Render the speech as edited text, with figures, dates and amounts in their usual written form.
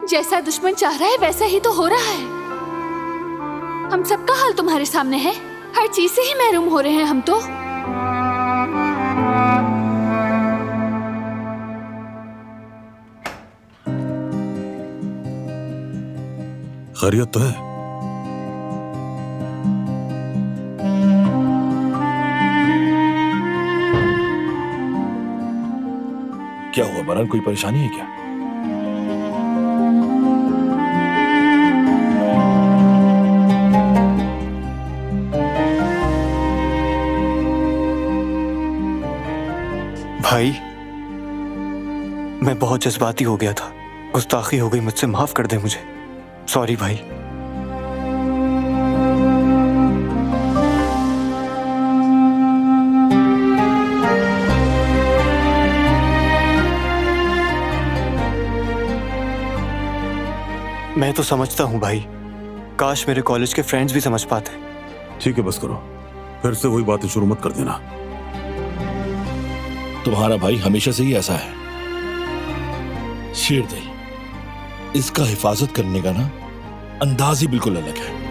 जैसा दुश्मन चाह रहा है वैसा ही तो हो रहा है। हम सबका हाल तुम्हारे सामने है, हर चीज से ही महरूम हो रहे हैं हम तो। खैरियत तो है? क्या हुआ मरन, कोई परेशानी है क्या? भाई, मैं बहुत जज्बाती हो गया था, गुस्ताखी हो गई मुझसे, माफ कर दे मुझे। सॉरी भाई। मैं तो समझता हूँ भाई, काश मेरे कॉलेज के फ्रेंड्स भी समझ पाते। ठीक है बस करो, फिर से वही बातें शुरू मत कर देना। तुम्हारा भाई हमेशा से ही ऐसा है, शेर दिल। इसका हिफाजत करने का ना अंदाज ही बिल्कुल अलग है।